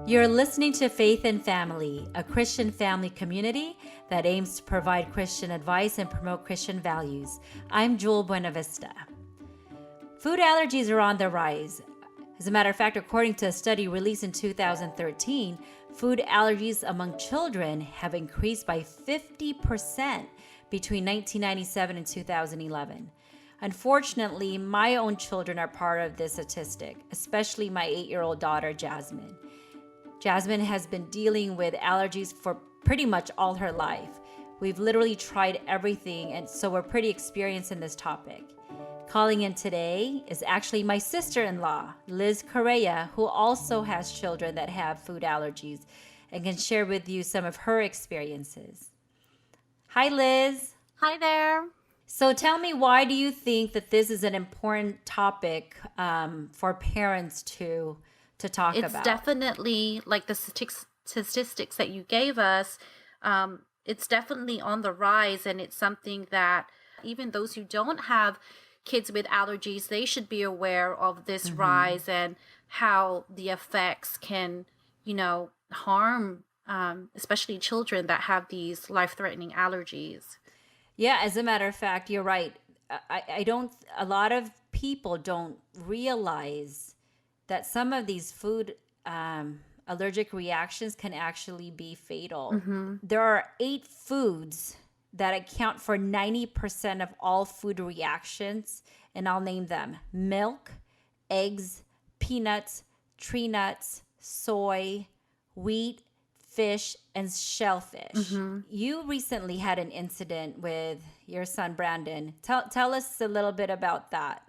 You're listening to Faith and Family, a Christian family community that aims to provide Christian advice and promote Christian values. I'm Jewel Buenavista. Food allergies are on the rise. As a matter of fact, according to a study released in 2013, food allergies among children have increased by 50% between 1997 and 2011. Unfortunately, my own children are part of this statistic, especially my 8-year-old daughter, Jasmine. Jasmine has been dealing with allergies for pretty much all her life. We've literally tried everything, and so we're pretty experienced in this topic. Calling in today is actually my sister-in-law, Liz Correa, who also has children that have food allergies and can share with you some of her experiences. Hi, Liz. Hi there. So tell me, why do you think that this is an important topic for parents to talk about? It's definitely, like the statistics that you gave us, it's definitely on the rise, and it's something that even those who don't have kids with allergies, they should be aware of this rise and how the effects can, harm, especially children that have these life-threatening allergies. Yeah, as a matter of fact, you're right. A lot of people don't realize that some of these food allergic reactions can actually be fatal. There are 8 foods that account for 90% of all food reactions, and I'll name them: milk, eggs, peanuts, tree nuts, soy, wheat, fish, and shellfish. You recently had an incident with your son, Brandon. Tell us a little bit about that.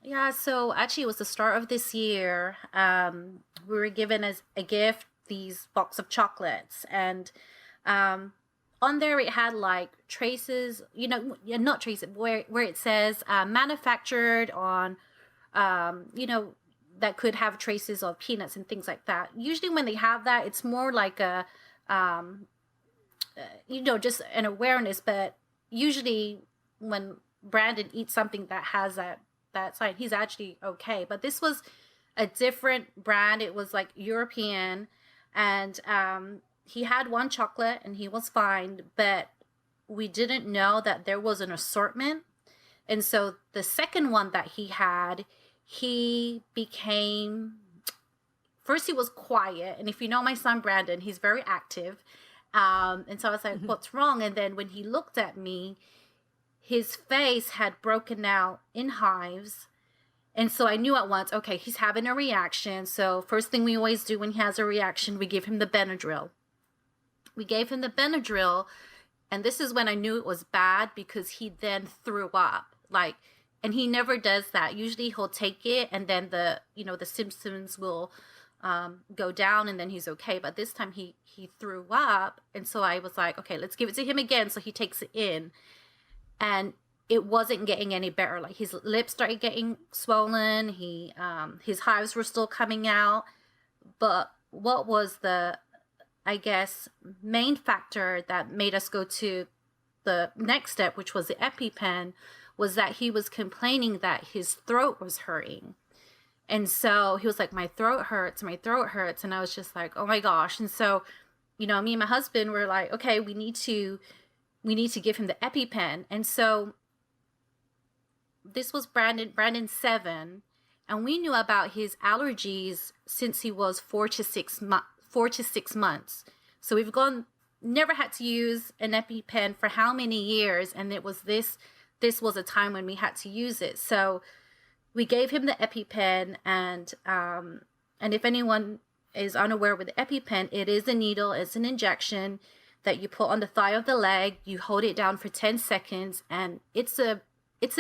Yeah, so actually it was the start of this year. We were given as a gift these box of chocolates, and on there it had like traces, not traces, where it says manufactured on, that could have traces of peanuts and things like that. Usually when they have that, it's more like a, just an awareness, but usually when Brandon eats something that has that sign, he's actually okay. But this was a different brand. It was like European, and he had one chocolate and he was fine, but we didn't know that there was an assortment. And so the second one that he had, he became, first he was quiet, and if you know my son Brandon, he's very active, and so I was like, what's wrong? And then when he looked at me, his face had broken out in hives. And so I knew at once, okay, he's having a reaction. So first thing we always do when he has a reaction, we give him the Benadryl. We gave him the Benadryl, and this is when I knew it was bad, because he then threw up. And he never does that. Usually he'll take it, and then the symptoms will go down, and then he's okay. But this time he threw up, and so I was like, okay, let's give it to him again. So he takes it in. And it wasn't getting any better. Like his lips started getting swollen. His hives were still coming out. But what was the, I guess, main factor that made us go to the next step, which was the EpiPen, was that he was complaining that his throat was hurting. And so he was like, my throat hurts. And I was just like, oh my gosh. And so, me and my husband were like, okay, we need to give him the EpiPen. And so this was Brandon's 7, and we knew about his allergies since he was 4 to 6 months. So we've never had to use an EpiPen for how many years, and it was this was a time when we had to use it. So we gave him the EpiPen, and if anyone is unaware with the EpiPen, it is a needle, it's an injection that you put on the thigh of the leg. You hold it down for 10 seconds, and it's a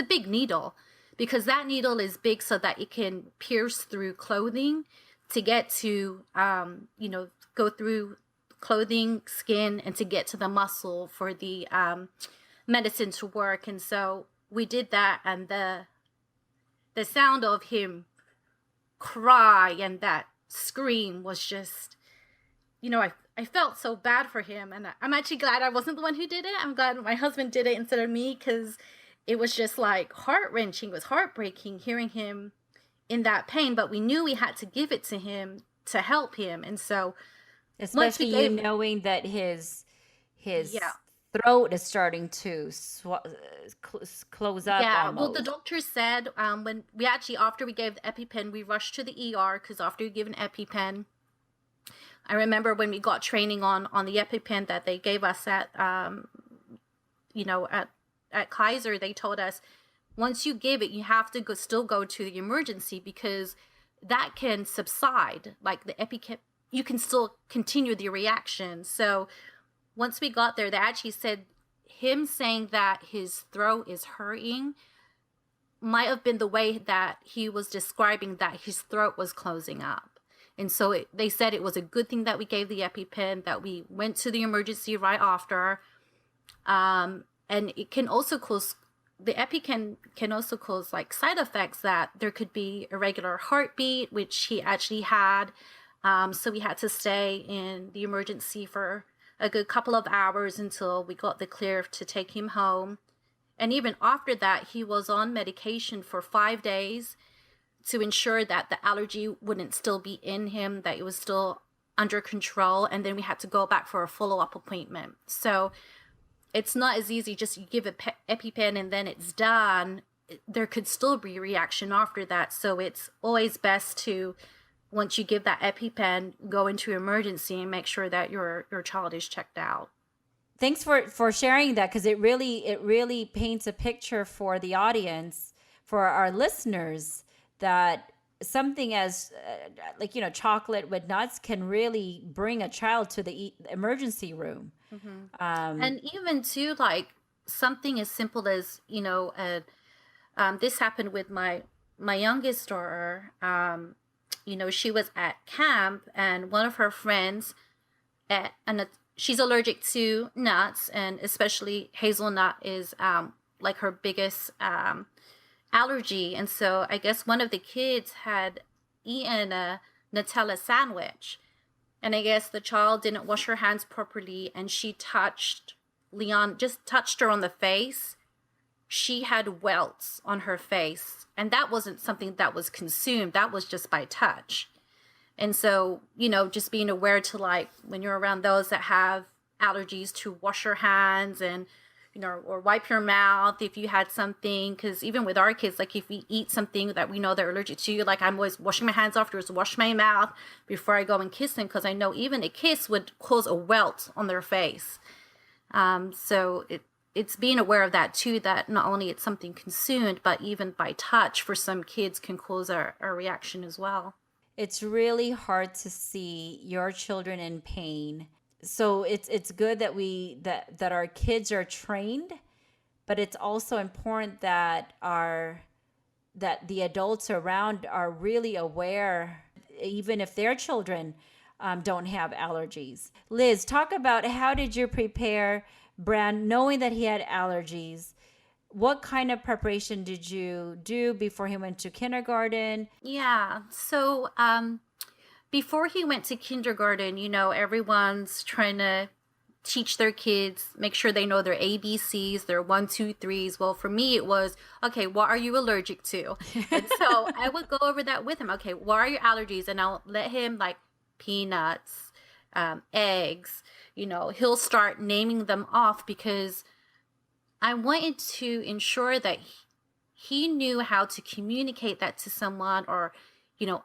big needle, because that needle is big so that it can pierce through clothing to get to, go through clothing, skin, and to get to the muscle for the medicine to work. And so we did that, and the sound of him cry and that scream was just, I felt so bad for him, and I'm actually glad I wasn't the one who did it. I'm glad my husband did it instead of me, because it was just like heart-wrenching. It was heartbreaking hearing him in that pain, but we knew we had to give it to him to help him. And so once we Especially you gave, knowing that his yeah, throat is starting to close up yeah. Well, the almost. doctor said when we actually, after we gave the EpiPen, we rushed to the ER because after you give an EpiPen, I remember when we got training on the EpiPen that they gave us at at Kaiser, they told us once you give it, you have to still go to the emergency because that can subside. Like the EpiPen, you can still continue the reaction. So once we got there, they actually said him saying that his throat is hurting might have been the way that he was describing that his throat was closing up. And so they said it was a good thing that we gave the EpiPen, that we went to the emergency right after. And it can also cause, the EpiPen can also cause like side effects, that there could be irregular heartbeat, which he actually had. So we had to stay in the emergency for a good couple of hours until we got the clear to take him home. And even after that, he was on medication for 5 days to ensure that the allergy wouldn't still be in him, that it was still under control. And then we had to go back for a follow-up appointment. So it's not as easy just you give a EpiPen and then it's done. There could still be reaction after that. So it's always best to, once you give that EpiPen, go into emergency and make sure that your child is checked out. Thanks for sharing that, because it really paints a picture for the audience, for our listeners, that something as chocolate with nuts can really bring a child to the emergency room. And even too, like something as simple as this happened with my youngest daughter. She was at camp and one of her friends and she's allergic to nuts, and especially hazelnut is like her biggest allergy. And so I guess one of the kids had eaten a Nutella sandwich, and I guess the child didn't wash her hands properly, and she touched just touched her on the face. She had welts on her face, and that wasn't something that was consumed. That was just by touch. And so, just being aware to, like, when you're around those that have allergies, to wash your hands and, or wipe your mouth if you had something. Because even with our kids, like if we eat something that we know they're allergic to, like I'm always washing my hands afterwards, wash my mouth before I go and kiss them, because I know even a kiss would cause a welt on their face. So it's being aware of that too, that not only it's something consumed, but even by touch for some kids can cause a reaction as well. It's really hard to see your children in pain. So it's good that that our kids are trained, but it's also important that the adults around are really aware, even if their children don't have allergies. Liz, talk about, how did you prepare Brand, knowing that he had allergies? What kind of preparation did you do before he went to kindergarten? Yeah. So before he went to kindergarten, everyone's trying to teach their kids, make sure they know their ABCs, their 1, 2, 3s. Well, for me, it was, okay, what are you allergic to? And so I would go over that with him. Okay, what are your allergies? And I'll let him, like, peanuts, eggs, he'll start naming them off, because I wanted to ensure that he knew how to communicate that to someone, or,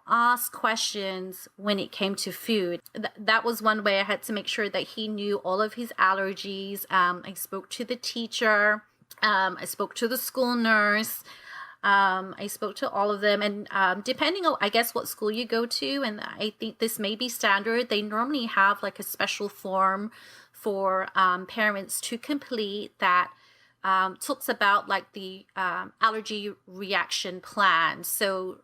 ask questions when it came to food. That was one way I had to make sure that he knew all of his allergies. I spoke to the teacher. I spoke to the school nurse. I spoke to all of them. And depending on, I guess, what school you go to, and I think this may be standard, they normally have like a special form for parents to complete that talks about like the allergy reaction plan. So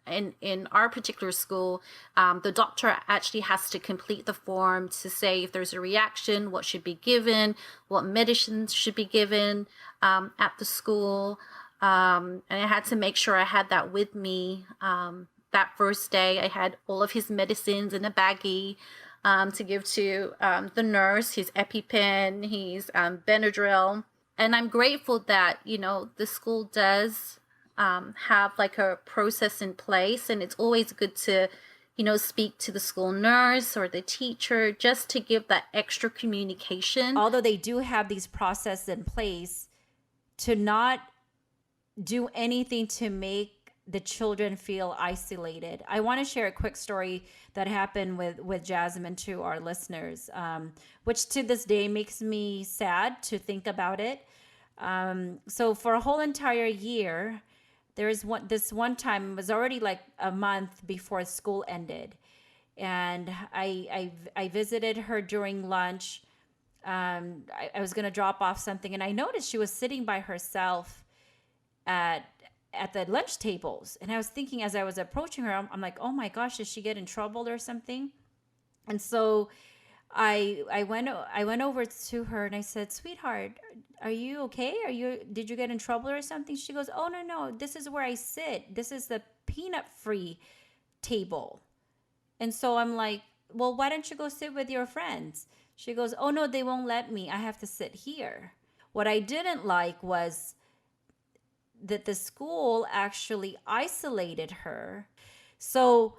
in our particular school, the doctor actually has to complete the form to say if there's a reaction, what should be given, what medicines should be given at the school. And I had to make sure I had that with me. That first day, I had all of his medicines in a baggie to give to the nurse, his EpiPen, his Benadryl. And I'm grateful that, the school does have like a process in place, and it's always good to, speak to the school nurse or the teacher just to give that extra communication. Although they do have these processes in place, to not do anything to make the children feel isolated. I want to share a quick story that happened with Jasmine to our listeners, which to this day makes me sad to think about it. So for a whole entire year, this one time, it was already like a month before school ended, and I visited her during lunch. I was going to drop off something, and I noticed she was sitting by herself at at the lunch tables. And I was thinking, as I was approaching her, I'm like, oh my gosh, did she get in trouble or something? And so I went over to her and I said, sweetheart, are you okay? Did you get in trouble or something? She goes, oh no, this is where I sit. This is the peanut free table. And so I'm like, well, why don't you go sit with your friends? She goes, oh no, they won't let me. I have to sit here. What I didn't like was that the school actually isolated her. So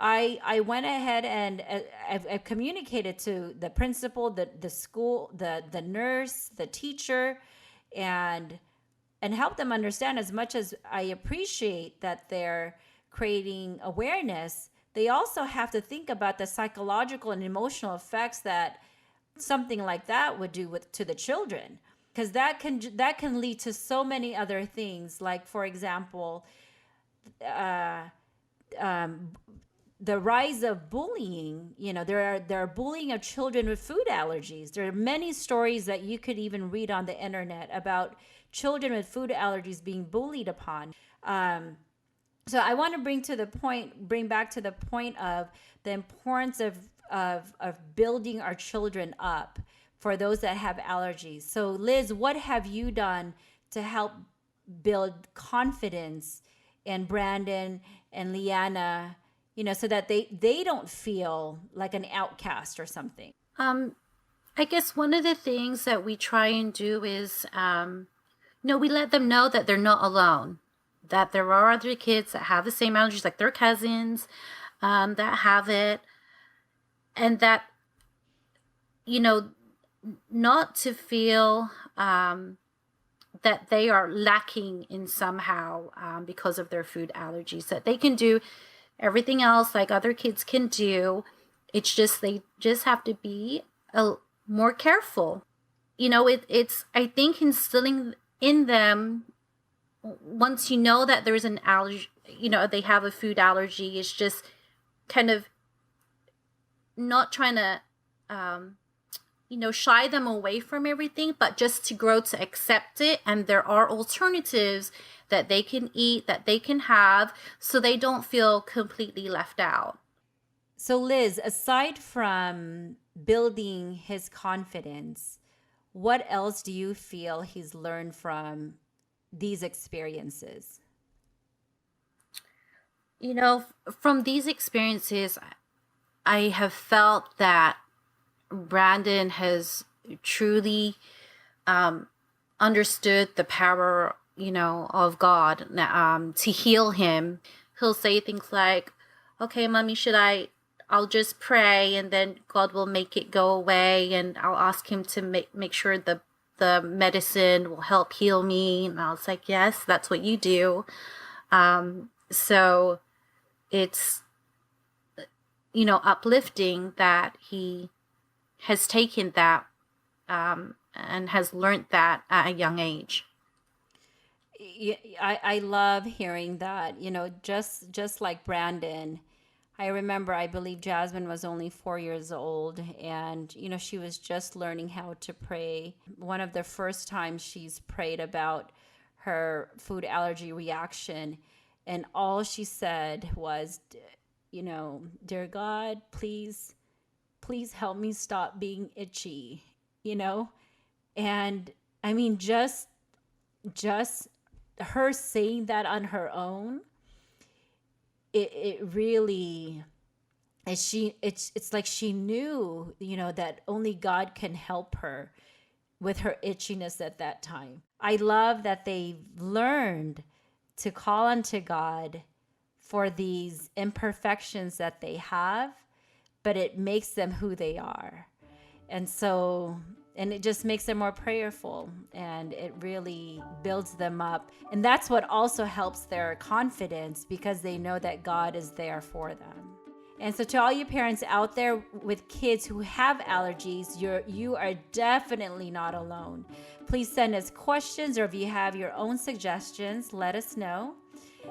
I went ahead and I've communicated to the principal, the school, the nurse, the teacher, and help them understand. As much as I appreciate that they're creating awareness, they also have to think about the psychological and emotional effects that something like that would do to the children, because that can lead to so many other things, like for example, uh, um, the rise of bullying. There are bullying of children with food allergies. There are many stories that you could even read on the internet about children with food allergies being bullied upon. So I want to bring back to the point of the importance of building our children up for those that have allergies. So Liz, what have you done to help build confidence in Brandon and Leanna, so that they don't feel like an outcast or something? I guess one of the things that we try and do is, we let them know that they're not alone, that there are other kids that have the same allergies, like their cousins, that have it, and that, not to feel that they are lacking in somehow because of their food allergies, that they can do everything else like other kids can do. It's just they just have to be more careful. It's I think instilling in them, once you know that there's an allergy, they have a food allergy, it's just kind of not trying to shy them away from everything, but just to grow to accept it. And there are alternatives that they can eat, that they can have, so they don't feel completely left out. So Liz, aside from building his confidence, what else do you feel he's learned from these experiences? From these experiences, I have felt that Brandon has truly understood the power, of God to heal him. He'll say things like, okay, mommy, I'll just pray and then God will make it go away, and I'll ask him to make sure the medicine will help heal me. And I was like, yes, that's what you do. So it's, uplifting that he has taken that and has learned that at a young age. I love hearing that. Just like Brandon, I remember, I believe Jasmine was only 4 years old, and she was just learning how to pray. One of the first times she's prayed about her food allergy reaction, and all she said was, dear God, please help me stop being itchy. And I mean, just her saying that on her own, it really, it's like she knew, that only God can help her with her itchiness at that time. I love that they learned to call unto God for these imperfections that they have, but it makes them who they are. And it just makes them more prayerful, and it really builds them up. And that's what also helps their confidence, because they know that God is there for them. And so to all you parents out there with kids who have allergies, you are definitely not alone. Please send us questions, or if you have your own suggestions, let us know.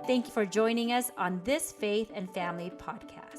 Thank you for joining us on this Faith and Family podcast.